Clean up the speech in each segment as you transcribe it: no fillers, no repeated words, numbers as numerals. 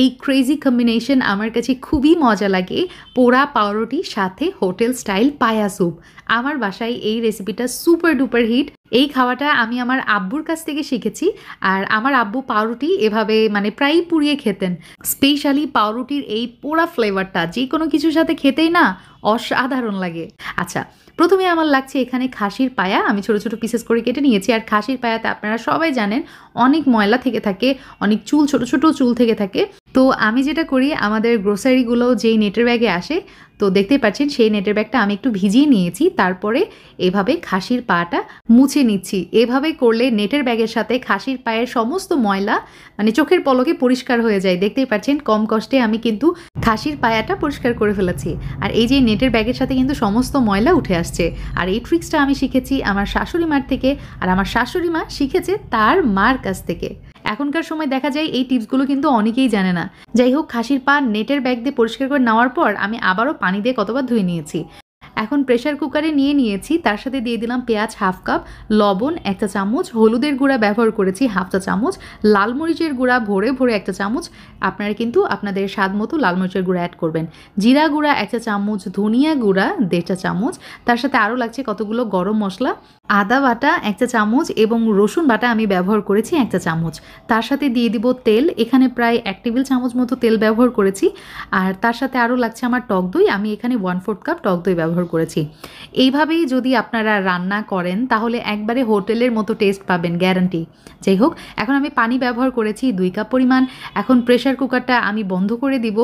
এই crazy combination আমার কাছে খুবই মজা লাগে। পোড়া পাউরুটির সাথে হোটেল স্টাইল পায়া স্যুপ। আমার বাসায় এই রেসিপিটা সুপার ডুপার হিট। এই খাওয়াটা আমি আমার আব্বুর কাছ থেকে শিখেছি। আর আমার আব্বু পাউরুটি এভাবে মানে প্রায়ই পুড়িয়ে খেতেন। স্পেশালি পাউরুটির এই পোড়া ফ্লেভারটা যে কোনো কিছুর সাথে খেতেই না অসাধারণ লাগে। আচ্ছা, প্রথমে আমার লাগছে এখানে খাসির পায়া। আমি ছোট ছোট পিসেস করে কেটে নিয়েছি। আর খাসির পায়াতে আপনারা সবাই জানেন অনেক ময়লা থেকে থাকে, অনেক চুল, ছোট ছোট চুল থেকে থাকে। তো আমি যেটা করি, আমাদের গ্রোসারিগুলো যেই নেটের ব্যাগে আসে, তো দেখতেই পাচ্ছেন সেই নেটের ব্যাগটা আমি একটু ভিজিয়ে নিয়েছি। তারপরে এভাবে খাসির পাটা মুছে নিচ্ছি। এভাবে করলে নেটের ব্যাগের সাথে খাসির পায়ের সমস্ত ময়লা মানে চোখের পলকে পরিষ্কার হয়ে যায়। দেখতেই পাচ্ছেন কম কষ্টে আমি কিন্তু খাসির পায়াটা পরিষ্কার করে ফেলেছি। আর এই যে নেটের ব্যাগের সাথে কিন্তু সমস্ত ময়লা উঠে আসছে। আর এই ট্রিক্সটা আমি শিখেছি আমার শাশুড়ি মার থেকে, আর আমার শাশুড়ি মা শিখেছে তার মার কাছ থেকে। এখনকার সময় দেখা যায় এই টিপসগুলো কিন্তু অনেকেই জানে না। যাই হোক, খাসির পা নেটের ব্যাগ দিয়ে পরিষ্কার করে নেওয়ার পর আমি আবারও পানি দিয়ে কতবার ধুয়ে নিয়েছি। এখন প্রেশার কুকারে নিয়ে নিয়েছি, তার সাথে দিয়ে দিলাম পেঁয়াজ হাফ কাপ, লবণ 1 চা চামচ, হলুদের গুঁড়া ব্যবহার করেছি 1/2 চা চামচ, লাল মরিচের গুঁড়া ভরে ভরে 1 চা চামচ। আপনারা কিন্তু আপনাদের স্বাদ মতো লাল মরিচের গুঁড়া অ্যাড করবেন। জিরা গুঁড়া 1 চা চামচ, ধনিয়া গুঁড়া 1.5 চা চামচ, তার সাথে আরও লাগছে কতগুলো গরম মশলা, আদা বাটা 1 চা চামচ এবং রসুন বাটা আমি ব্যবহার করেছি 1 চা চামচ। তার সাথে দিয়ে দিব তেল, এখানে প্রায় 1 টেবিল চামচ মতো তেল ব্যবহার করেছি। আর তার সাথে আরও লাগছে আমার টক দই, আমি এখানে 1/4 কাপ টক দই ব্যবহার করেছি। এইভাবেই যদি আপনারা রান্না করেন তাহলে একবারে হোটেলের মতো টেস্ট পাবেন, গ্যারান্টি। যাই হোক, এখন আমি পানি ব্যবহার করেছি 2 কাপ পরিমাণ। এখন প্রেশার কুকারটা আমি বন্ধ করে দিব।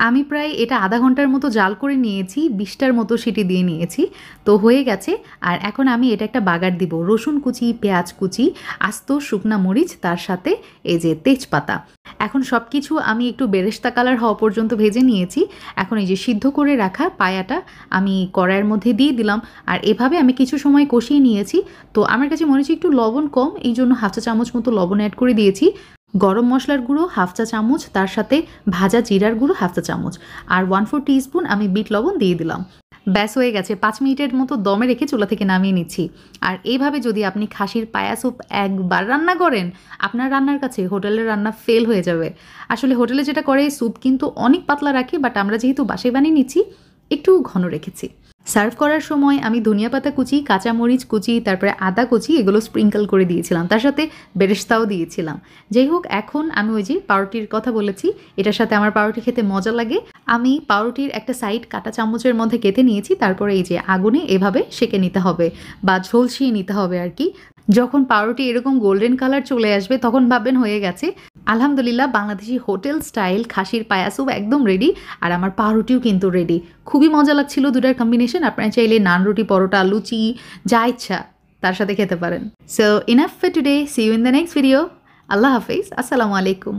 আমি প্রায় এটা আধা ঘন্টার মতো জাল করে নিয়েছি, 20টার মতো সিটি দিয়ে নিয়েছি। তো হয়ে গেছে। আর এখন আমি এটা একটা বাগার দিব, রসুন কুচি, পেঁয়াজ কুচি, আস্ত শুকনা মরিচ, তার সাথে এই যে তেজপাতা। এখন সব কিছু আমি একটু বেরেস্তা কালার হওয়া পর্যন্ত ভেজে নিয়েছি। এখন এই যে সিদ্ধ করে রাখা পায়াটা আমি কড়াইয়ের মধ্যে দিয়ে দিলাম। আর এভাবে আমি কিছু সময় কষিয়ে নিয়েছি। তো আমার কাছে মনে হচ্ছে একটু লবণ কম, এই জন্য 1/2 চা চামচ মতো লবণ অ্যাড করে দিয়েছি। গরম মশলার গুঁড়ো 1/2 চা চামচ, তার সাথে ভাজা জিরার গুঁড়ো 1/2 চা চামচ, আর 1/4 টিস্পুন আমি বিট লবণ দিয়ে দিলাম। ব্যাস হয়ে গেছে। 5 মিনিটের মতো দমে রেখে চুলা থেকে নামিয়ে নিচ্ছি। আর এইভাবে যদি আপনি খাসির পায়া স্যুপ একবার রান্না করেন, আপনার রান্নার কাছে হোটেলের রান্না ফেল হয়ে যাবে। আসলে হোটেলে যেটা করে স্যুপ কিন্তু অনেক পাতলা রাখে, বাট আমরা যেহেতু বাসায় বানিয়ে নিচ্ছি একটু ঘন রেখেছি। সার্ভ করার সময় আমি ধনিয়া পাতা কুচি, কাঁচামরিচ কুচি, তারপরে আদা কুচি এগুলো স্প্রিঙ্কল করে দিয়েছিলাম, তার সাথে বেরেস্তাও দিয়েছিলাম। যাই হোক, এখন আমি ওই যে পাউরুটির কথা বলেছি, এটার সাথে আমার পাউরুটি খেতে মজা লাগে। আমি পাউরুটির একটা সাইড কাঁটা চামচের মধ্যে কেটে নিয়েছি। তারপরে এই যে আগুনে এভাবে সেঁকে নিতে হবে বা ঝলসিয়ে নিতে হবে আর কি। যখন পাউরুটি এরকম গোল্ডেন কালার চলে আসবে তখন ভাববেন হয়ে গেছে। আলহামদুলিল্লাহ, বাংলাদেশি হোটেল স্টাইল খাসির পায়া স্যুপ একদম রেডি। আর আমার পাউরুটিও কিন্তু রেডি। খুবই মজা লাগছিল দুটার কম্বিনেশন। আপনারা চাইলে নান, রুটি, পরোটা, লুচি যা ইচ্ছা তার সাথে খেতে পারেন। So enough for today, see you in the next video. আল্লাহ হাফিজ, আসসালামু আলাইকুম।